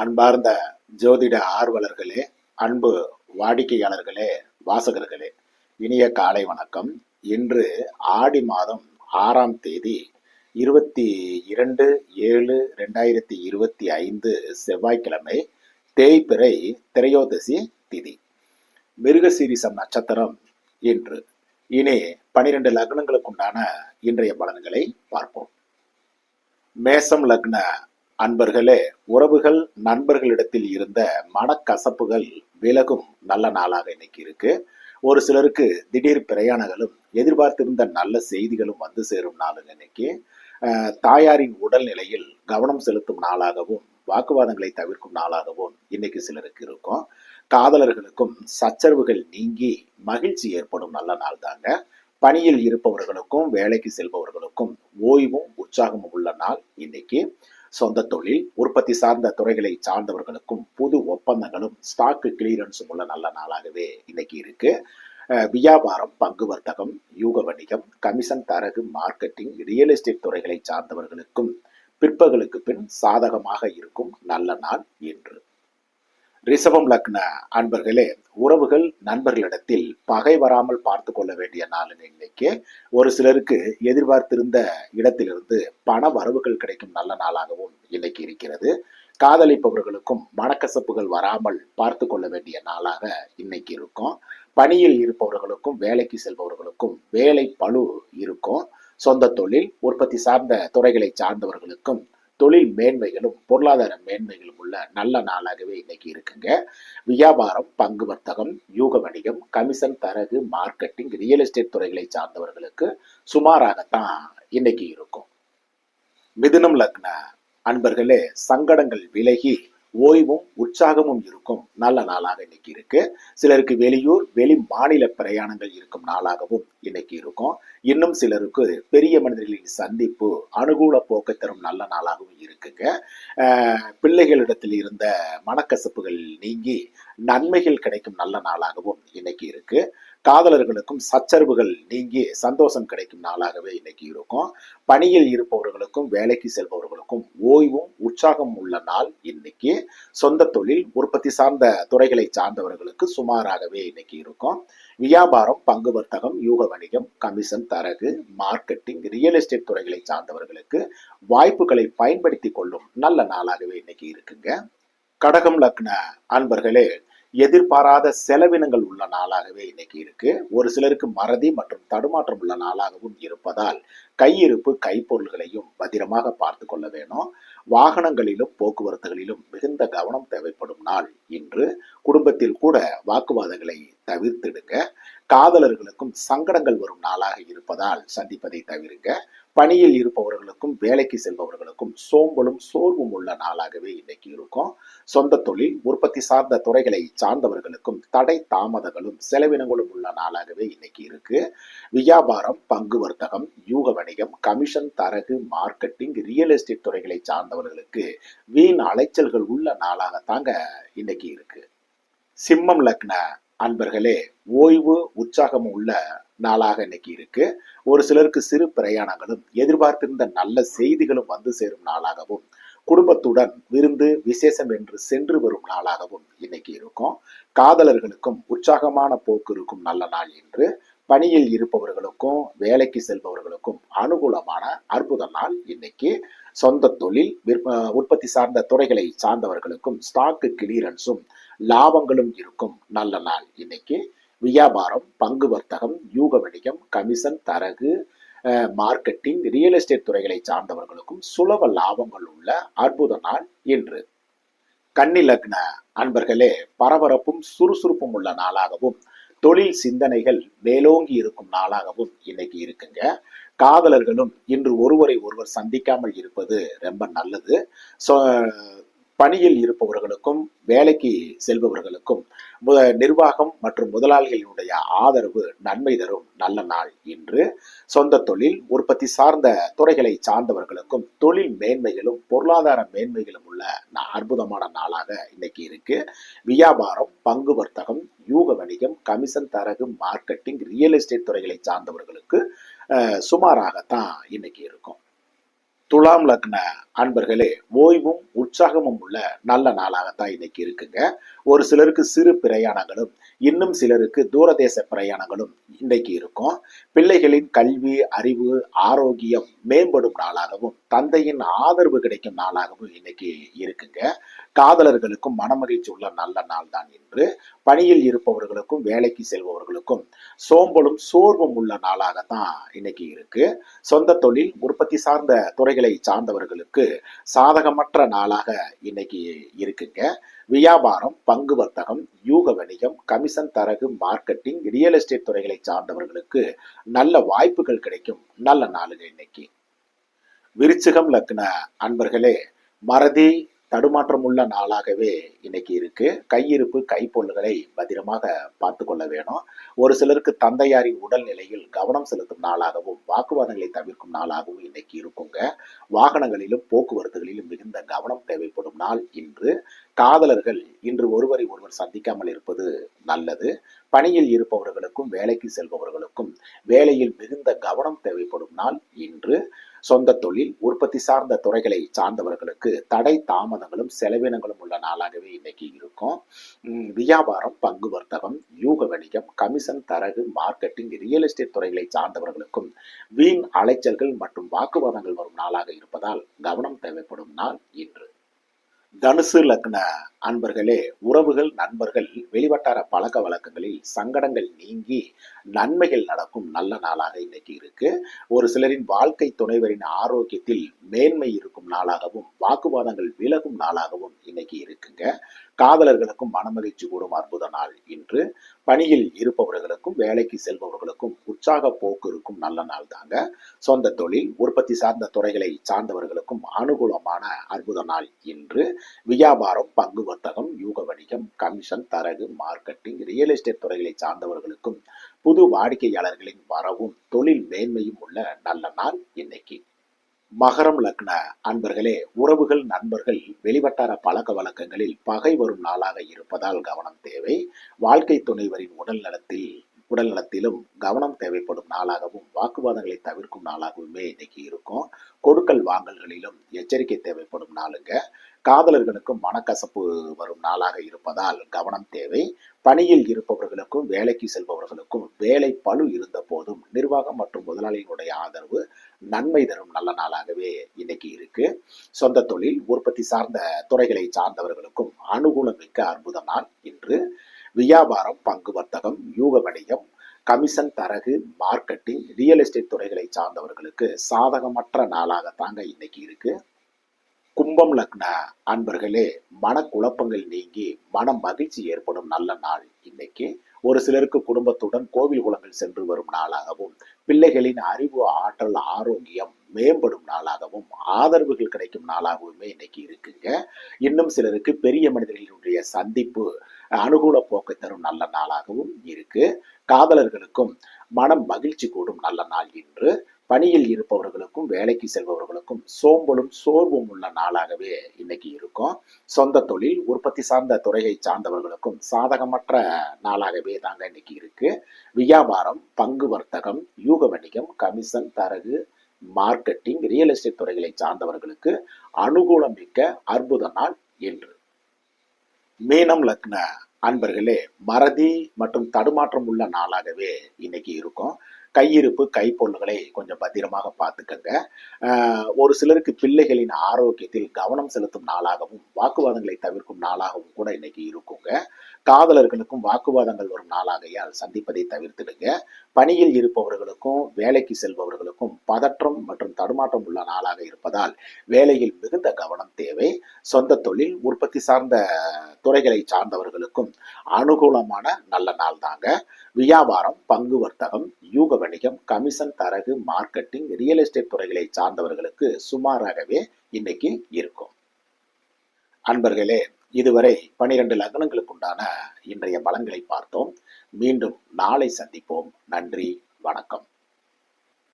அன்பார்ந்த ஜோதிட ஆர்வலர்களே, அன்பு வாடிக்கையாளர்களே, வாசகர்களே, இனிய காலை வணக்கம். இன்று ஆடி மாதம் 6ஆம் தேதி 22/7/2025 செவ்வாய்க்கிழமை, தேய்பிறை திரையோதசி திதி, மிருகசீரிசம் நட்சத்திரம் இன்று. இனி 12 லக்னங்களுக்குண்டான இன்றைய பலன்களை பார்ப்போம். மேசம் லக்ன அன்பர்களே, உறவுகள் நண்பர்களிடத்தில் இருந்த மனக்கசப்புகள் விலகும் நல்ல நாளாக இன்னைக்கு இருக்கு. ஒரு சிலருக்கு திடீர் பிரயாணங்களும் எதிர்பார்த்திருந்த நல்ல செய்திகளும் வந்து சேரும் நாளுங்க இன்னைக்கு. தாயாரின் உடல்நிலையில் கவனம் செலுத்தும் நாளாகவும் வாக்குவாதங்களை தவிர்க்கும் நாளாகவும் இன்னைக்கு சிலருக்கு இருக்கும். காதலர்களுக்கும் சச்சரவுகள் நீங்கி மகிழ்ச்சி ஏற்படும் நல்ல நாள் தாங்க. பணியில் இருப்பவர்களுக்கும் வேலைக்கு செல்பவர்களுக்கும் ஓய்வும் உற்சாகமும் உள்ள நாள் இன்னைக்கு. சொந்த தொழில் உற்பத்தி சார்ந்த துறைகளை சார்ந்தவர்களுக்கும் புது ஒப்பந்தங்களும் ஸ்டாக் கிளியரன்ஸும் உள்ள நல்ல நாளாகவே இன்னைக்கு இருக்கு. வியாபாரம், பங்கு வர்த்தகம், யூக வணிகம், கமிஷன், தரகு, மார்க்கெட்டிங், ரியல் எஸ்டேட் துறைகளை சார்ந்தவர்களுக்கும் பிற்பகலுக்கு பின் சாதகமாக இருக்கும் நல்ல நாள் இன்று. ரிஷபம் லக்ன அன்பர்களே, உறவுகள் நண்பர்களிடத்தில் பகை வராமல் பார்த்து கொள்ள வேண்டிய நாள் இன்னைக்கு. ஒரு சிலருக்கு எதிர்பார்த்திருந்த இடத்திலிருந்து பண வரவுகள் கிடைக்கும் நல்ல நாளாகவும் இன்னைக்கு இருக்கிறது. காதலிப்பவர்களுக்கும் மனக்கசப்புகள் வராமல் பார்த்து கொள்ள வேண்டிய நாளாக இன்னைக்கு இருக்கும். பணியில் இருப்பவர்களுக்கும் வேலைக்கு செல்பவர்களுக்கும் வேலை பளு இருக்கும். சொந்த தொழில் உற்பத்தி சார்ந்த துறைகளை சார்ந்தவர்களுக்கும் தொழில் மேன்மைகளும் பொருளாதார மேன்மைகளும் உள்ள நல்ல நாளாகவே இன்னைக்கு இருக்குங்க. வியாபாரம், பங்கு வர்த்தகம், யூக வணிகம், கமிஷன், தரகு, மார்க்கெட்டிங், ரியல் எஸ்டேட் துறைகளை சார்ந்தவர்களுக்கு சுமாராகத்தான் இன்னைக்கு இருக்கும். மிதுனம் லக்ன அன்பர்களே, சங்கடங்கள் விலகி ஓய்வும் உற்சாகமும் இருக்கும் நல்ல நாளாக இன்னைக்கு இருக்கு. சிலருக்கு வெளியூர் வெளி மாநில பிரயாணங்கள் இருக்கும் நாளாகவும் இன்னைக்கு இருக்கும். இன்னும் சிலருக்கு பெரிய மனிதர்களின் சந்திப்பு அனுகூல போக்கை தரும் நல்ல நாளாகவும் இருக்குங்க. பிள்ளைகளிடத்தில் இருந்த மனக்கசப்புகள் நீங்கி நன்மைகள் கிடைக்கும் நல்ல நாளாகவும் இன்னைக்கு இருக்கு. காதலர்களுக்கும் சச்சரவுகள் நீங்கி சந்தோஷம் கிடைக்கும் நாளாகவே இன்னைக்கு இருக்கும். பணியில் இருப்பவர்களுக்கும் வேலைக்கு செல்பவர்களுக்கும் ஓய்வும் உற்சாகம் உள்ள நாள் இன்னைக்கு. சொந்த தொழில் உற்பத்தி சார்ந்த துறைகளை சார்ந்தவர்களுக்கு சுமாராகவே இன்னைக்கு இருக்கும். வியாபாரம், பங்கு வர்த்தகம், யூக வணிகம், கமிஷன், தரகு, மார்க்கெட்டிங், ரியல் எஸ்டேட் துறைகளை சார்ந்தவர்களுக்கு வாய்ப்புகளை பயன்படுத்தி கொள்ளும் நல்ல நாளாகவே இன்னைக்கு இருக்குங்க. கடகம் லக்ன அன்பர்களே, எதிர்பாராத செலவினங்கள் உள்ள நாளாகவே இன்னைக்கு இருக்கு. ஒரு சிலருக்கு மறதி மற்றும் தடுமாற்றம் உள்ள நாளாகவும் இருப்பதால் கையிருப்பு கைப்பொருள்களையும் பத்திரமாக பார்த்து கொள்ள வேணும். வாகனங்களிலும் போக்குவரத்துகளிலும் மிகுந்த கவனம் தேவைப்படும் நாள் இன்று. குடும்பத்தில் கூட வாக்குவாதங்களை தவிர்த்திடுங்க. காதலர்களுக்கும் சங்கடங்கள் வரும் நாளாக இருப்பதால் சந்திப்பதை தவிருங்க. பணியில் இருப்பவர்களுக்கும் வேலைக்கு செல்பவர்களுக்கும் சோம்பலும் சோர்வும் உள்ள நாளாகவே இன்னைக்கு இருக்கும். சொந்த தொழில் உற்பத்தி சார்ந்த துறைகளை சார்ந்தவர்களுக்கும் தடை தாமதங்களும் செலவினங்களும் உள்ள நாளாகவே இன்னைக்கு இருக்கு. வியாபாரம், பங்கு வர்த்தகம், யூக வணிகம், கமிஷன், தரகு, மார்க்கெட்டிங், ரியல் எஸ்டேட் துறைகளை சார்ந்தவர்களுக்கு வீண் அலைச்சல்கள் உள்ள நாளாகத்தாங்க இன்னைக்கு இருக்கு. சிம்மம் லக்ன அன்பர்களே, ஓய்வு உற்சாகம் உள்ள நாளாக இன்னைக்கு இருக்கு. ஒரு சிலருக்கு சிறு பிரயாணங்களும் எதிர்பார்த்திருந்த நல்ல செய்திகளும் வந்து சேரும் நாளாகவும் குடும்பத்துடன் விருந்து விசேஷம் என்று சென்று வரும் நாளாகவும் இன்னைக்கு இருக்கும். காதலர்களுக்கும் உற்சாகமான போக்கு இருக்கும் நல்ல நாள் என்று. பணியில் இருப்பவர்களுக்கும் வேலைக்கு செல்பவர்களுக்கும் அனுகூலமான அற்புத நாள் இன்னைக்கு. சொந்த தொழில் உற்பத்தி சார்ந்த துறைகளை சார்ந்தவர்களுக்கும் ஸ்டாக் கிளியரன்ஸும் லாபங்களும் இருக்கும் நல்ல நாள் இன்னைக்கு. வியாபாரம், பங்கு வர்த்தகம், யூக வணிகம், கமிஷன், தரகு, மார்க்கெட்டிங், ரியல் எஸ்டேட் துறைகளை சார்ந்தவர்களுக்கும் சுலப லாபங்கள் உள்ள அற்புத நாள் இன்று. கன்னி லக்ன அன்பர்களே, பரபரப்பும் சுறுசுறுப்பும் உள்ள நாளாகவும் தொழில் சிந்தனைகள் மேலோங்கி இருக்கும் நாளாகவும் இன்னைக்கு இருக்குங்க. காதலர்களும் இன்று ஒருவரை ஒருவர் சந்திக்காமல் இருப்பது ரொம்ப நல்லது. பணியில் இருப்பவர்களுக்கும் வேலைக்கு செல்பவர்களுக்கும் நிர்வாகம் மற்றும் முதலாளிகளினுடைய ஆதரவு நன்மை தரும் நல்ல நாள் இன்று. சொந்த தொழில் உற்பத்தி சார்ந்த துறைகளை சார்ந்தவர்களுக்கும் தொழில் மேன்மைகளும் பொருளாதார மேன்மைகளும் உள்ள அற்புதமான நாளாக இன்னைக்கு இருக்கு. வியாபாரம், பங்கு வர்த்தகம், யூக வணிகம், கமிஷன், தரகு, மார்க்கெட்டிங், ரியல் எஸ்டேட் துறைகளை சார்ந்தவர்களுக்கு சுமாராகத்தான் இன்னைக்கு இருக்கும். துலாம் லக்ன அன்பர்களே, ஓய்வும் உற்சாகமும் உள்ள நல்ல நாளாகத்தான் இன்னைக்கு இருக்குங்க. ஒரு சிலருக்கு சிறு பிரயாணங்களும், இன்னும் சிலருக்கு தூரதேச பிரயாணங்களும் இன்னைக்கு இருக்கும். பிள்ளைகளின் கல்வி, அறிவு, ஆரோக்கியம் மேம்படும் நாளாகவும், தந்தையின் ஆதரவு கிடைக்கும் நாளாகவும் இன்னைக்கு இருக்குங்க. காதலர்களுக்கும் மனமகிழ்ச்சி உள்ள நல்ல நாள் தான் இன்று. பணியில் இருப்பவர்களுக்கும் வேலைக்கு செல்பவர்களுக்கும் சோம்பலும் சோர்வும் உள்ள நாளாகத்தான் இன்னைக்கு இருக்கு. சொந்த தொழில், உற்பத்தி சார்ந்த துறைகளை சார்ந்தவர்களுக்கு சாதகமற்ற நாளாக இன்னைக்கு இருக்குங்க. வியாபாரம், பங்கு வர்த்தகம், யூக வணிகம், கமிஷன், தரகு, மார்க்கெட்டிங், ரியல் எஸ்டேட் துறைகளை சார்ந்தவர்களுக்கு நல்ல வாய்ப்புகள் கிடைக்கும் நல்ல நாளுங்க இன்னைக்கு. விருச்சிகம் லக்ன அன்பர்களே, மறதி தடுமாற்றம் உள்ள நாளாகவே இன்னைக்கு இருக்கு. கையிருப்பு, கைப்பொருள்களை பத்திரமாக பார்த்து கொள்ள வேணும். ஒரு சிலருக்கு தந்தையாரின் உடல்நிலையில் கவனம் செலுத்தும் நாளாகவும், வாக்குவாதங்களை தவிர்க்கும் நாளாகவும் இன்னைக்கு இருக்குங்க. வாகனங்களிலும் போக்குவரத்துகளிலும் மிகுந்த கவனம் தேவைப்படும் நாள் இன்று. காதலர்கள் இன்று ஒருவரை ஒருவர் சந்திக்காமல் இருப்பது நல்லது. பணியில் இருப்பவர்களுக்கும் வேலைக்கு செல்பவர்களுக்கும் வேலையில் மிகுந்த கவனம் தேவைப்படும் நாள் இன்று. சொந்த தொழில், உற்பத்தி சார்ந்த துறைகளை சார்ந்தவர்களுக்கு தடை தாமதங்களும் செலவினங்களும் உள்ள நாளாகவே இன்னைக்கு இருக்கும். வியாபாரம், பங்கு வர்த்தகம், யூக வணிகம், கமிஷன், தரகு, மார்க்கெட்டிங், ரியல் எஸ்டேட் துறைகளை சார்ந்தவர்களுக்கும் வீண் அலைச்சல்கள் மற்றும் வாக்குவாதங்கள் வரும் நாளாக இருப்பதால் கவனம் தேவைப்படும் நாள் இன்று. தனுசு லக்ன அன்பர்களே, உறவுகள், நண்பர்கள், வெளிவட்டார பழக்க வழக்கங்களில் சங்கடங்கள் நீங்கி நன்மைகள் நடக்கும் நல்ல நாளாக இன்னைக்கு இருக்கு. ஒரு சிலரின் வாழ்க்கை துணைவரின் ஆரோக்கியத்தில் மேன்மை இருக்கும் நாளாகவும், வாக்குவாதங்கள் விலகும் நாளாகவும் இன்னைக்கு இருக்குங்க. காதலர்களுக்கும் மனமகிழ்ச்சி கூடும் அற்புத நாள் இன்று. பணியில் இருப்பவர்களுக்கும் வேலைக்கு செல்பவர்களுக்கும் உற்சாக போக்கு இருக்கும் நல்ல நாள் தாங்க. சொந்த தொழில், உற்பத்தி சார்ந்த துறைகளை சார்ந்தவர்களுக்கும் அனுகூலமான அற்புத நாள் இன்று. வியாபாரம், பங்கு வர்த்தகம், யூக வணிகம், கமிஷன், தரகு, மார்க்கெட்டிங், ரியல் எஸ்டேட் துறைகளை சார்ந்தவர்களுக்கும் புது வாடிக்கையாளர்களின் வரவும் தொழில் மேன்மையும் உள்ள நல்ல நாள் இன்னைக்கு. மகரம் லக்ன அன்பர்களே, உறவுகள், நண்பர்கள், வெளிவட்டார பழக்க வழக்கங்களில் பகை வரும் நாளாக இருப்பதால் கவனம் தேவை. வாழ்க்கை துணைவரின் உடல்நலத்திலும் கவனம் தேவைப்படும் நாளாகவும், வாக்குவாதங்களை தவிர்க்கும் நாளாகவுமே இன்னைக்கு இருக்கும். கொடுக்கல் வாங்கல்களிலும் எச்சரிக்கை தேவைப்படும் நாளுங்க. காதலர்களுக்கும் மனக்கசப்பு வரும் நாளாக இருப்பதால் கவனம் தேவை. பணியில் இருப்பவர்களுக்கும் வேலைக்கு செல்பவர்களுக்கும் வேலை பளு இருந்த போதும் நிர்வாகம் மற்றும் முதலாளிகளுடைய ஆதரவு நன்மை தரும் நல்ல நாளாகவே இன்னைக்கு இருக்கு. சொந்த தொழில், உற்பத்தி சார்ந்த துறைகளை சார்ந்தவர்களுக்கும் அனுகூலம் மிக்க அற்புத நாள் இன்று. வியாபாரம், பங்கு வர்த்தகம், யூக வணிகம், கமிஷன், தரகு, மார்க்கெட்டிங், ரியல் எஸ்டேட் துறைகளை சார்ந்தவர்களுக்கு சாதகமற்ற நாளாக தாங்க இன்னைக்கு இருக்கு. கும்பம் லக்ன அன்பர்களே, மனக்குழப்பங்கள் நீங்கி மன மகிழ்ச்சி ஏற்படும் நல்ல நாள் இன்னைக்கு. ஒரு சிலருக்கு குடும்பத்துடன் கோவில் குளங்கள் சென்று வரும் நாளாகவும், பிள்ளைகளின் அறிவு, ஆற்றல், ஆரோக்கியம் மேம்படும் நாளாகவும், ஆதரவுகள் கிடைக்கும் நாளாகவுமே இன்னைக்கு இருக்குங்க. இன்னும் சிலருக்கு பெரிய மனிதர்களுடைய சந்திப்பு அனுகூல போக்கை தரும் நல்ல நாளாகவும் இருக்கு. காதலர்களுக்கும் மனம் மகிழ்ச்சி கூடும் நல்ல நாள் இன்று. பணியில் இருப்பவர்களுக்கும் வேலைக்கு செல்பவர்களுக்கும் சோம்பலும் சோர்வும் உள்ள நாளாகவே இன்னைக்கு இருக்கும். சொந்த தொழில், உற்பத்தி சார்ந்த துறையை சார்ந்தவர்களுக்கும் சாதகமற்ற நாளாகவே தாங்க இன்னைக்கு இருக்கு. வியாபாரம், பங்கு வர்த்தகம், யூக வணிகம், கமிஷன், தரகு, மார்க்கெட்டிங், ரியல் எஸ்டேட் துறைகளை சார்ந்தவர்களுக்கு அனுகூலம் மிக்க அற்புத நாள் என்று. மீனம் லக்ன அன்பர்களே, மறதி மற்றும் தடுமாற்றம் உள்ள நாளாகவே இன்னைக்கு இருக்கும். கையிருப்பு, கைப்பொருள்களை கொஞ்சம் பத்திரமாக பார்த்துக்கங்க. ஒரு சிலருக்கு பிள்ளைகளின் ஆரோக்கியத்தில் கவனம் செலுத்தும் நாளாகவும், வாக்குவாதங்களை தவிர்க்கும் நாளாகவும் கூட இன்னைக்கு இருக்குங்க. காதலர்களுக்கும் வாக்குவாதங்கள் வரும் நாளாகையால் சந்திப்பதை தவிர்த்திடுங்க. பணியில் இருப்பவர்களுக்கும் வேலைக்கு செல்பவர்களுக்கும் பதற்றம் மற்றும் தடுமாற்றம் உள்ள நாளாக இருப்பதால் வேலையில் மிகுந்த கவனம் தேவை. சொந்த தொழில், உற்பத்தி சார்ந்த துறைகளை சார்ந்தவர்களுக்கும் அனுகூலமான நல்ல நாள் தாங்க. வியாபாரம், பங்கு வர்த்தகம், யூக வணிகம், கமிஷன், தரகு, மார்க்கெட்டிங், ரியல் எஸ்டேட் துறைகளை சார்ந்தவர்களுக்கு சுமாராகவே இன்னைக்கு இருக்கும். அன்பர்களே, இதுவரை 12 லக்னங்களுக்கு உண்டான இன்றைய பலன்களை பார்த்தோம். மீண்டும் நாளை சந்திப்போம். நன்றி, வணக்கம்.